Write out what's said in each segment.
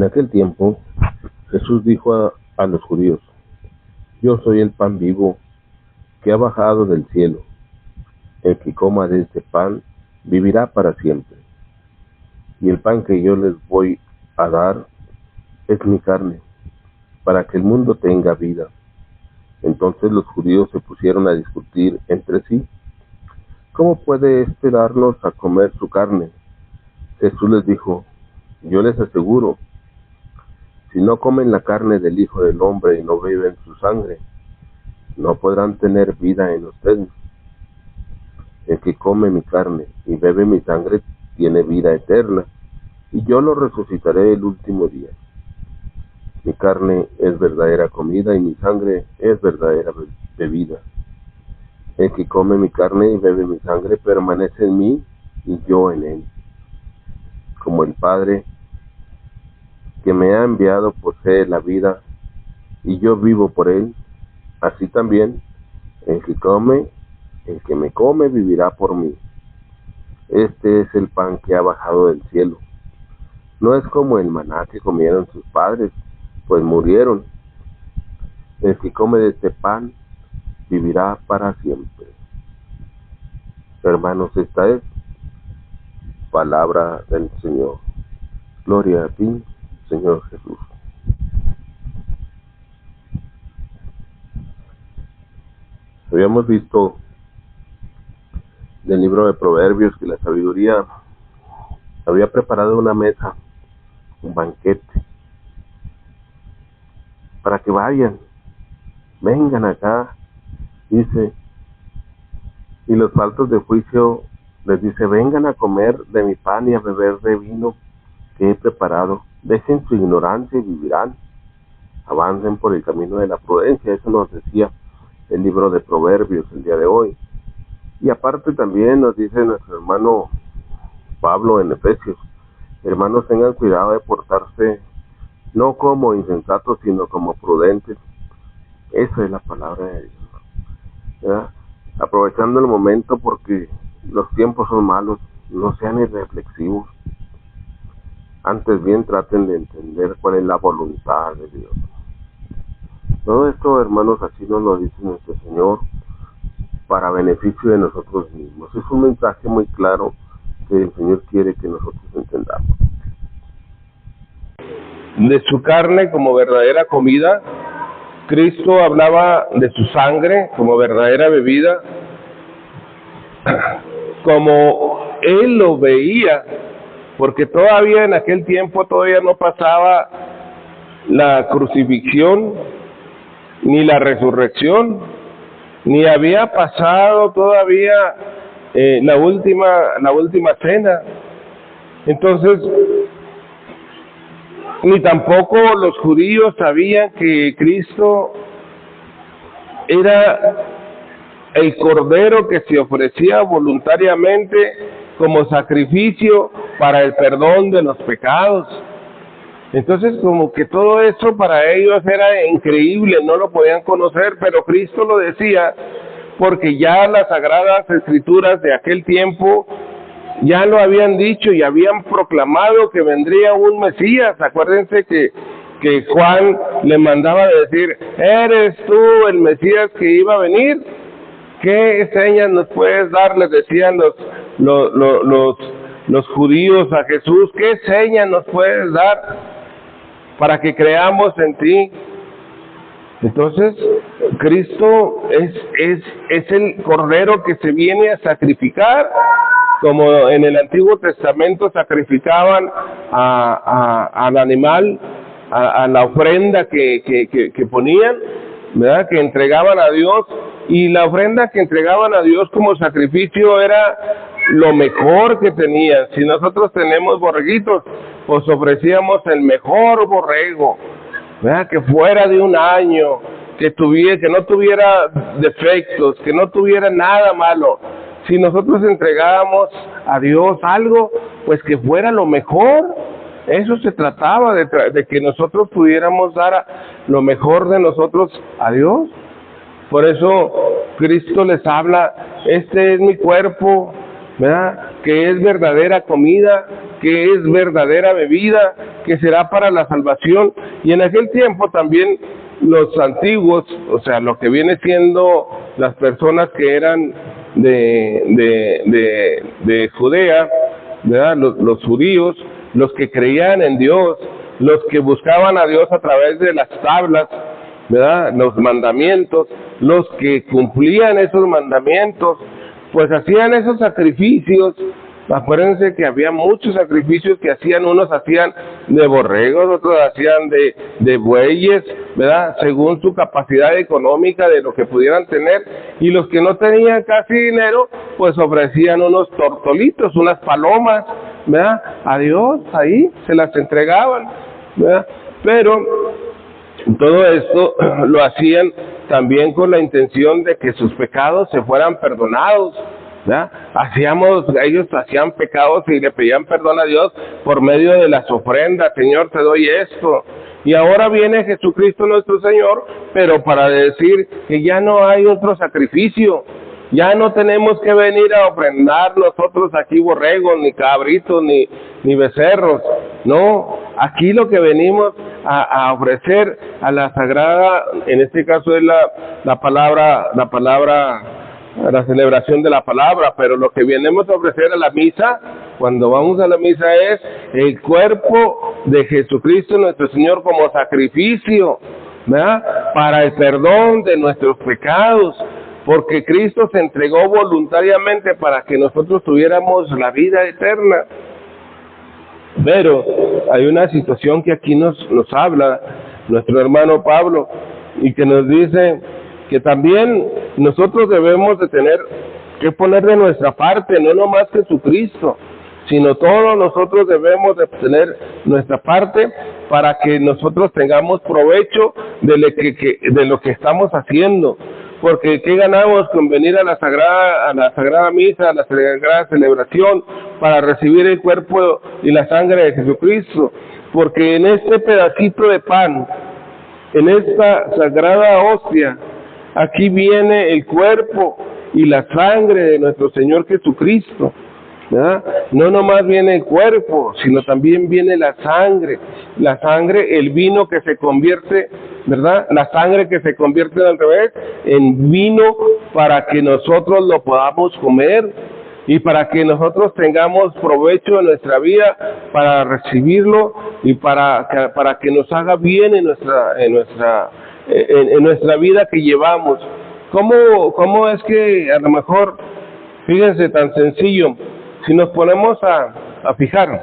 aquel tiempo, Jesús dijo a los judíos: Yo soy el pan vivo que ha bajado del cielo. El que coma de este pan vivirá para siempre. Y el pan que yo les voy a dar es mi carne, para que el mundo tenga vida. Entonces los judíos se pusieron a discutir entre sí: ¿Cómo puede éste darnos a comer su carne? Jesús les dijo: Yo les aseguro, si no comen la carne del Hijo del Hombre y no beben su sangre, no podrán tener vida en ustedes. El que come mi carne y bebe mi sangre tiene vida eterna, y yo lo resucitaré el último día. Mi carne es verdadera comida y mi sangre es verdadera bebida. El que come mi carne y bebe mi sangre permanece en mí y yo en él. Como el Padre que me ha enviado posee la vida y yo vivo por él, así también el que me come vivirá por mí. Este es el pan que ha bajado del cielo. No es como el maná que comieron sus padres, pues murieron. El que come de este pan vivirá para siempre. Hermanos, esta es palabra del Señor. Gloria a ti, Señor Jesús. Habíamos visto del libro de Proverbios que la sabiduría había preparado una mesa, un banquete, para que vengan acá, dice, y los faltos de juicio les dice: vengan a comer de mi pan y a beber de vino que he preparado, dejen su ignorancia y vivirán, avancen por el camino de la prudencia. Eso nos decía el libro de Proverbios el día de hoy. Y aparte también nos dice nuestro hermano Pablo en Efesios: hermanos, tengan cuidado de portarse no como insensatos, sino como prudentes. Esa es la palabra de Dios, ¿verdad? Aprovechando el momento, porque los tiempos son malos, no sean irreflexivos. Antes bien traten de entender cuál es la voluntad de Dios. Todo esto, hermanos, así nos lo dice nuestro Señor, para beneficio de nosotros mismos. Es un mensaje muy claro que el Señor quiere que nosotros entendamos. De su carne como verdadera comida, Cristo hablaba de su sangre como verdadera bebida, como Él lo veía, porque todavía en aquel tiempo todavía no pasaba la crucifixión, ni la resurrección, ni había pasado todavía la última cena. Entonces, ni tampoco los judíos sabían que Cristo era el Cordero que se ofrecía voluntariamente como sacrificio para el perdón de los pecados. Entonces, como que todo eso para ellos era increíble, no lo podían conocer, pero Cristo lo decía porque ya las Sagradas Escrituras de aquel tiempo ya lo habían dicho y habían proclamado que vendría un Mesías. Acuérdense que Juan le mandaba decir: ¿eres tú el Mesías que iba a venir? ¿Qué señas nos puedes dar? Les decían los judíos a Jesús: ¿qué señas nos puedes dar para que creamos en ti? Entonces, Cristo es el Cordero que se viene a sacrificar, como en el Antiguo Testamento sacrificaban al animal, a la ofrenda que ponían, ¿verdad?, que entregaban a Dios. Y la ofrenda que entregaban a Dios como sacrificio era lo mejor que tenían. Si nosotros tenemos borreguitos, pues ofrecíamos el mejor borrego, ¿verdad?, que fuera de un año, que no tuviera defectos, que no tuviera nada malo. Si nosotros entregábamos a Dios algo, pues que fuera lo mejor. Eso se trataba, de que nosotros pudiéramos dar lo mejor de nosotros a Dios. Por eso Cristo les habla: este es mi cuerpo ¿verdad? Que es verdadera comida, que es verdadera bebida, que será para la salvación. Y en aquel tiempo también los antiguos, o sea, lo que viene siendo las personas que eran de Judea, ¿verdad? Los judíos, los que creían en Dios, los que buscaban a Dios a través de las tablas, ¿verdad? Los mandamientos, los que cumplían esos mandamientos, pues hacían esos sacrificios. Acuérdense que había muchos sacrificios que hacían, unos hacían de borregos, otros hacían de bueyes, ¿verdad? Según su capacidad económica de lo que pudieran tener, y los que no tenían casi dinero, pues ofrecían unos tortolitos, unas palomas, ¿verdad? A Dios, ahí se las entregaban, ¿verdad? Pero todo esto lo hacían también con la intención de que sus pecados se fueran perdonados, ¿verdad? Ellos hacían pecados y le pedían perdón a Dios por medio de las ofrendas. Señor, te doy esto. Y ahora viene Jesucristo nuestro Señor, pero para decir que ya no hay otro sacrificio. Ya no tenemos que venir a ofrendar nosotros aquí borregos, ni cabritos, ni becerros. No, aquí lo que venimos a ofrecer a la sagrada, en este caso es la celebración de la palabra, pero lo que venimos a ofrecer a la misa, cuando vamos a la misa, es el cuerpo de Jesucristo nuestro Señor como sacrificio, ¿verdad? Para el perdón de nuestros pecados, porque Cristo se entregó voluntariamente para que nosotros tuviéramos la vida eterna. Pero hay una situación que aquí nos habla nuestro hermano Pablo, y que nos dice que también nosotros debemos de tener que poner de nuestra parte, no nomás Jesucristo, sino todos nosotros debemos de tener nuestra parte para que nosotros tengamos provecho de lo que estamos haciendo. Porque ¿qué ganamos con venir a la sagrada misa, a la sagrada celebración, para recibir el cuerpo y la sangre de Jesucristo? Porque en este pedacito de pan, en esta sagrada hostia, aquí viene el cuerpo y la sangre de nuestro Señor Jesucristo, ¿verdad? No nomás viene el cuerpo, sino también viene la sangre, el vino que se convierte, ¿verdad? La sangre que se convierte al revés en vino para que nosotros lo podamos comer y para que nosotros tengamos provecho en nuestra vida para recibirlo y para que nos haga bien en nuestra vida que llevamos. ¿Cómo es que a lo mejor, fíjense, tan sencillo, si nos ponemos a fijar,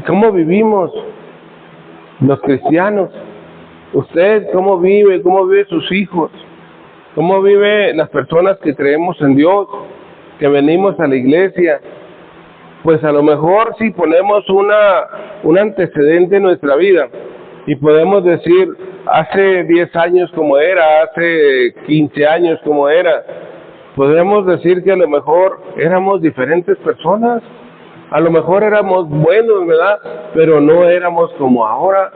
cómo vivimos los cristianos? Usted, ¿cómo vive sus hijos? ¿Cómo vive las personas que creemos en Dios, que venimos a la iglesia? Pues a lo mejor si ponemos un antecedente en nuestra vida y podemos decir, hace 10 años como era, hace 15 años como era, podemos decir que a lo mejor éramos diferentes personas, a lo mejor éramos buenos, ¿verdad? Pero no éramos como ahora.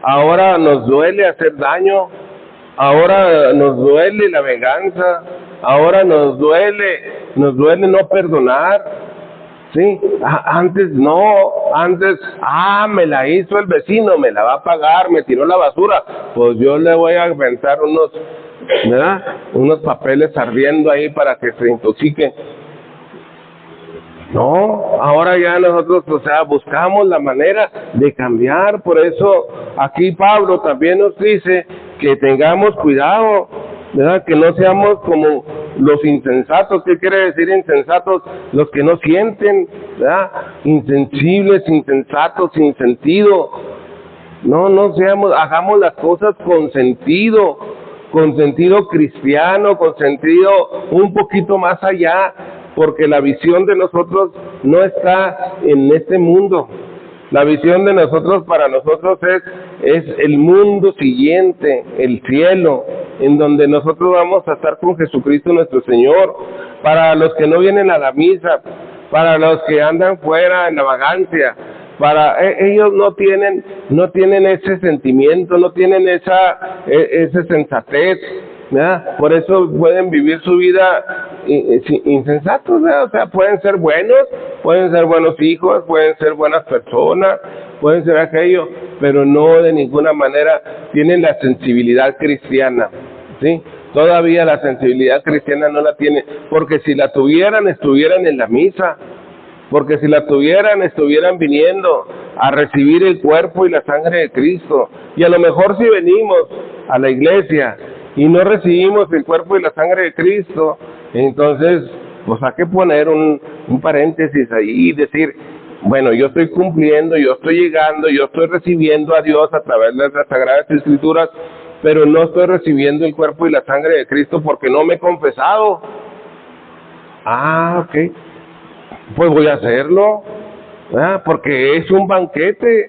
Ahora nos duele hacer daño, ahora nos duele la venganza, ahora nos duele no perdonar, ¿sí? Antes me la hizo el vecino, me la va a pagar, me tiró la basura, pues yo le voy a aventar unos papeles ardiendo ahí para que se intoxique. No, ahora ya nosotros, buscamos la manera de cambiar. Por eso aquí Pablo también nos dice que tengamos cuidado, ¿verdad? Que no seamos como los insensatos. ¿Qué quiere decir insensatos? Los que no sienten, ¿verdad? Insensibles, insensatos, sin sentido. No seamos, hagamos las cosas con sentido cristiano, con sentido un poquito más allá, porque la visión de nosotros no está en este mundo. La visión de nosotros, para nosotros, es el mundo siguiente, el cielo, en donde nosotros vamos a estar con Jesucristo nuestro Señor. Para los que no vienen a la misa, para los que andan fuera en la vagancia, ellos no tienen ese sentimiento, no tienen esa sensatez, ¿verdad? Por eso pueden vivir su vida insensatos, ¿verdad? O sea, pueden ser buenos hijos, pueden ser buenas personas, pueden ser aquello, pero no de ninguna manera tienen la sensibilidad cristiana, ¿sí? Todavía la sensibilidad cristiana no la tienen, porque si la tuvieran, estuvieran en la misa, porque si la tuvieran, estuvieran viniendo a recibir el cuerpo y la sangre de Cristo. Y a lo mejor si venimos a la iglesia y no recibimos el cuerpo y la sangre de Cristo, entonces pues hay que poner un paréntesis ahí y decir, bueno, yo estoy cumpliendo, yo estoy llegando, yo estoy recibiendo a Dios a través de las Sagradas Escrituras, pero no estoy recibiendo el cuerpo y la sangre de Cristo porque no me he confesado. Ah, ok, pues voy a hacerlo, ¿verdad? Porque es un banquete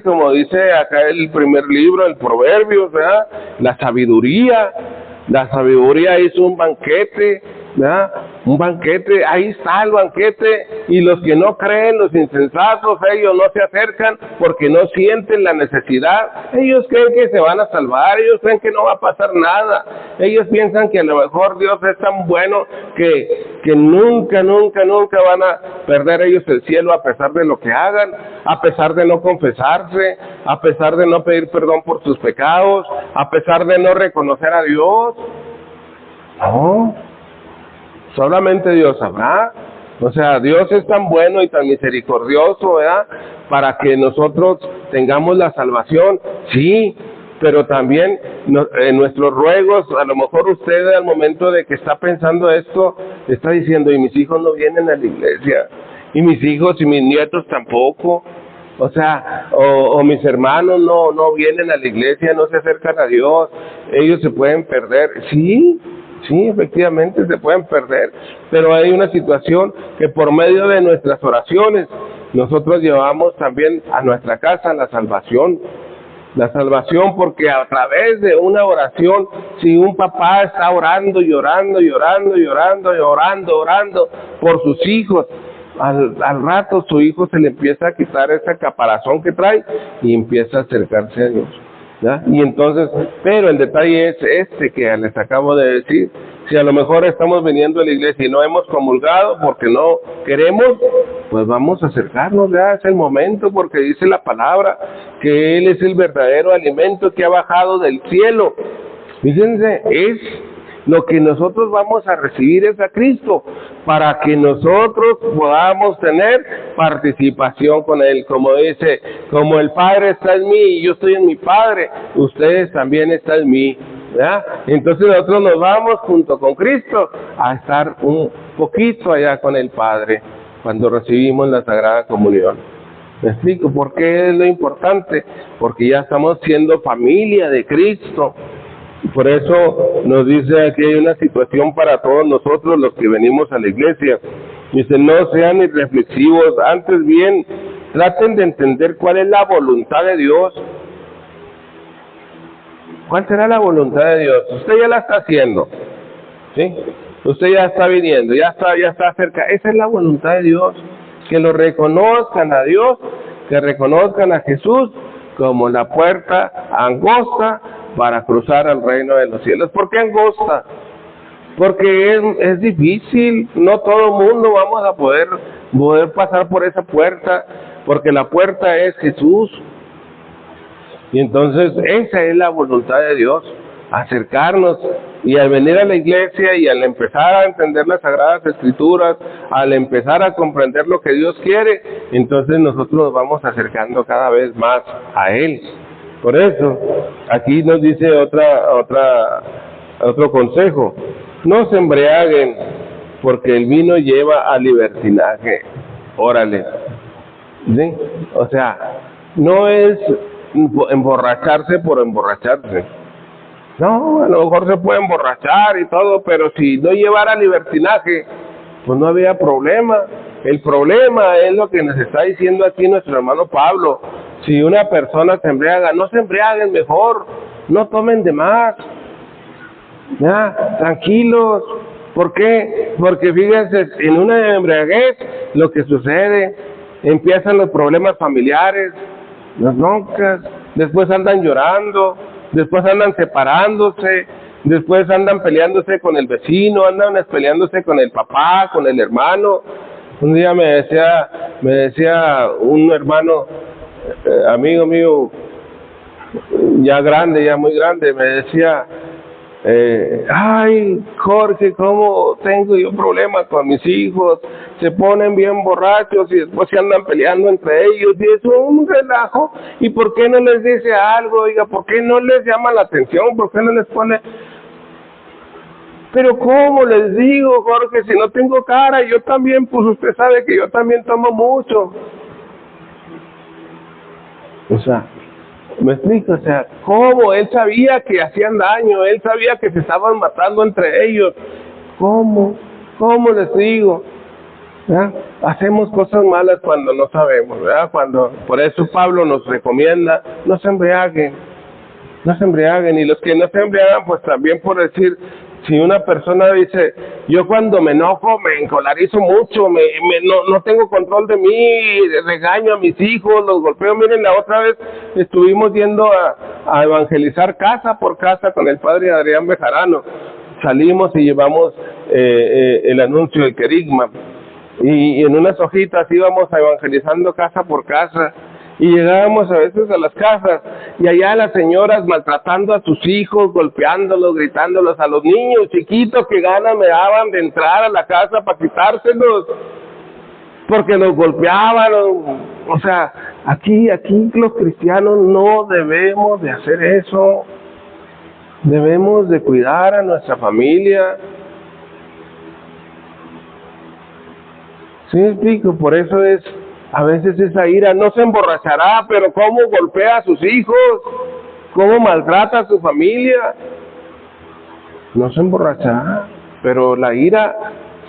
como dice acá el primer libro, el Proverbios, ¿verdad? La sabiduría es un banquete, ¿verdad? Un banquete, ahí está el banquete, y los que no creen, los insensatos, ellos no se acercan porque no sienten la necesidad. Ellos creen que se van a salvar, ellos creen que no va a pasar nada, ellos piensan que a lo mejor Dios es tan bueno que nunca van a perder ellos el cielo a pesar de lo que hagan, a pesar de no confesarse, a pesar de no pedir perdón por sus pecados, a pesar de no reconocer a Dios. No, solamente Dios sabrá. O sea, Dios es tan bueno y tan misericordioso, ¿verdad? Para que nosotros tengamos la salvación, sí, pero también en nuestros ruegos, a lo mejor usted al momento de que está pensando esto, está diciendo, y mis hijos no vienen a la iglesia, y mis hijos y mis nietos tampoco, o sea, o mis hermanos no vienen a la iglesia, no se acercan a Dios, ellos se pueden perder. Sí, efectivamente se pueden perder, pero hay una situación que por medio de nuestras oraciones nosotros llevamos también a nuestra casa la salvación, porque a través de una oración, si un papá está orando por sus hijos, al rato su hijo se le empieza a quitar esa caparazón que trae y empieza a acercarse a Dios, ¿ya? Y entonces, pero el detalle es que les acabo de decir, si a lo mejor estamos viniendo a la iglesia y no hemos comulgado porque no queremos, pues vamos a acercarnos, ya es el momento, porque dice la palabra que Él es el verdadero alimento que ha bajado del cielo. Fíjense, es lo que nosotros vamos a recibir es a Cristo, para que nosotros podamos tener participación con Él, como dice, como el Padre está en mí y yo estoy en mi Padre, ustedes también están en mí, ¿verdad? Entonces nosotros nos vamos junto con Cristo a estar un poquito allá con el Padre, cuando recibimos la Sagrada Comunión. ¿Me explico? ¿Por qué es lo importante? Porque ya estamos siendo familia de Cristo. Por eso nos dice que hay una situación para todos nosotros los que venimos a la iglesia. Dice, no sean irreflexivos, antes bien, traten de entender cuál es la voluntad de Dios. ¿Cuál será la voluntad de Dios? Usted ya la está haciendo, ¿sí? Usted ya está viniendo, ya está cerca. Esa es la voluntad de Dios, que lo reconozcan a Dios, que reconozcan a Jesús como la puerta angosta para cruzar al reino de los cielos. ¿Por qué angosta? Porque es difícil, no todo el mundo vamos a poder pasar por esa puerta, porque la puerta es Jesús. Y entonces esa es la voluntad de Dios, acercarnos, y al venir a la iglesia y al empezar a entender las Sagradas Escrituras, al empezar a comprender lo que Dios quiere, entonces nosotros nos vamos acercando cada vez más a Él. Por eso, aquí nos dice otro consejo: no se embriaguen, porque el vino lleva a libertinaje. Órale, ¿sí? O sea, no es emborracharse por emborracharse. No, a lo mejor se puede emborrachar y todo, pero si no llevara libertinaje, pues no había problema. El problema es lo que nos está diciendo aquí nuestro hermano Pablo. Si una persona se embriaga, no se embriaguen mejor, no tomen de más. Ya, tranquilos. ¿Por qué? Porque fíjense, en una embriaguez lo que sucede, empiezan los problemas familiares, las broncas, después andan llorando, después andan separándose, Después andan peleándose con el vecino, andan peleándose con el papá, con el hermano. Un día me decía un hermano, amigo mío, ya grande, ya muy grande, me decía, ay, Jorge, ¿cómo tengo yo problemas con mis hijos? Se ponen bien borrachos y después se andan peleando entre ellos y eso es un relajo. ¿Y por qué no les dice algo? Oiga, ¿por qué no les llama la atención? ¿Por qué no les pone? Pero ¿cómo les digo, Jorge, si no tengo cara? Yo también, pues usted sabe que yo también tomo mucho. O sea, ¿me explico? O sea, ¿cómo? Él sabía que hacían daño, él sabía que se estaban matando entre ellos. ¿Cómo? ¿Cómo les digo? ¿Verdad? Hacemos cosas malas cuando no sabemos, ¿verdad? Por eso Pablo nos recomienda, no se embriaguen, y los que no se embriagan, pues también por decir, si una persona dice, yo cuando me enojo me encolarizo mucho, no tengo control de mí, regaño a mis hijos, los golpeo. Miren, la otra vez estuvimos yendo a evangelizar casa por casa con el padre Adrián Bejarano. Salimos y llevamos el anuncio del querigma, y en unas hojitas íbamos evangelizando casa por casa. Y llegábamos a veces a las casas y allá las señoras maltratando a sus hijos, golpeándolos, gritándolos, a los niños chiquitos que ganas me daban de entrar a la casa para quitárselos, porque los golpeaban. O sea, aquí los cristianos no debemos de hacer eso. Debemos de cuidar a nuestra familia. ¿Sí me explico? Por eso es, a veces esa ira, no se emborrachará, pero cómo golpea a sus hijos, cómo maltrata a su familia. No se emborrachará, pero la ira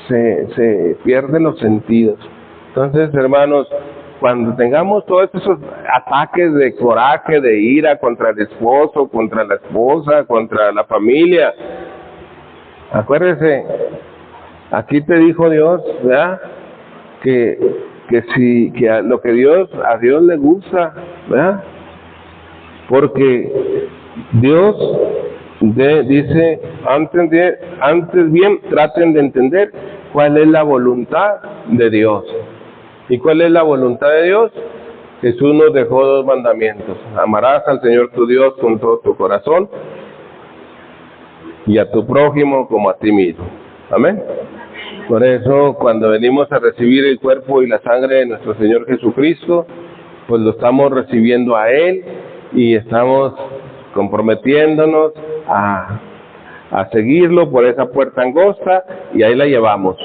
se pierde los sentidos. Entonces, hermanos, cuando tengamos todos esos ataques de coraje, de ira contra el esposo, contra la esposa, contra la familia, acuérdese, aquí te dijo Dios, ¿verdad? Que a lo que a Dios le gusta, ¿verdad? Porque Dios dice, antes bien traten de entender cuál es la voluntad de Dios. ¿Y cuál es la voluntad de Dios? Jesús nos dejó 2 mandamientos: amarás al Señor tu Dios con todo tu corazón y a tu prójimo como a ti mismo. Amén. Por eso, cuando venimos a recibir el cuerpo y la sangre de nuestro Señor Jesucristo, pues lo estamos recibiendo a Él y estamos comprometiéndonos a seguirlo por esa puerta angosta, y ahí la llevamos.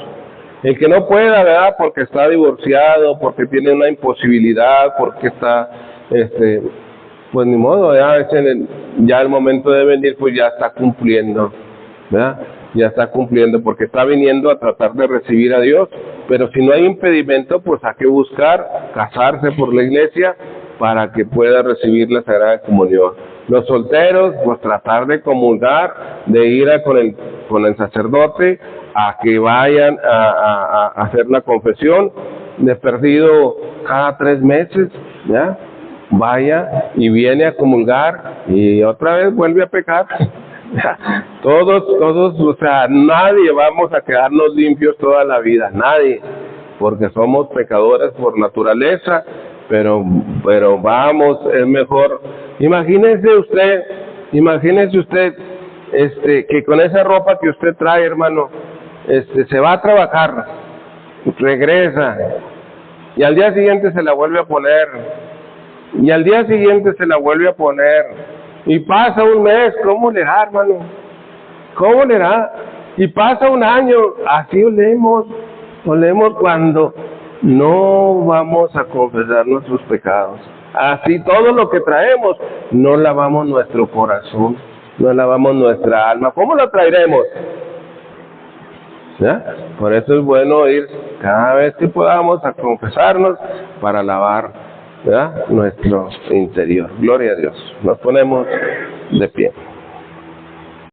El que no pueda, ¿verdad? Porque está divorciado, porque tiene una imposibilidad, porque está, pues ni modo, ¿verdad? Ya el momento de venir, pues ya está cumpliendo, ¿verdad? Ya está cumpliendo, porque está viniendo a tratar de recibir a Dios. Pero si no hay impedimento, pues hay que buscar casarse por la iglesia para que pueda recibir la Sagrada Comunión. Los solteros, pues tratar de comulgar, de ir con el sacerdote a que vayan a hacer la confesión, de perdido cada 3 meses, ¿ya? Vaya y viene a comulgar y otra vez vuelve a pecar. Todos, o sea, nadie vamos a quedarnos limpios toda la vida, nadie, porque somos pecadores por naturaleza, pero vamos, es mejor. Imagínese usted que con esa ropa que usted trae, hermano, se va a trabajar, regresa, y al día siguiente se la vuelve a poner, y al día siguiente se la vuelve a poner. Y pasa un mes, ¿cómo le da, hermano? ¿Cómo le da? Y pasa un año, así olemos cuando no vamos a confesar nuestros pecados. Así todo lo que traemos, no lavamos nuestro corazón, no lavamos nuestra alma. ¿Cómo lo traeremos? ¿Ya? Por eso es bueno ir cada vez que podamos a confesarnos para lavar, ¿verdad?, nuestro interior. Gloria a Dios. Nos ponemos de pie.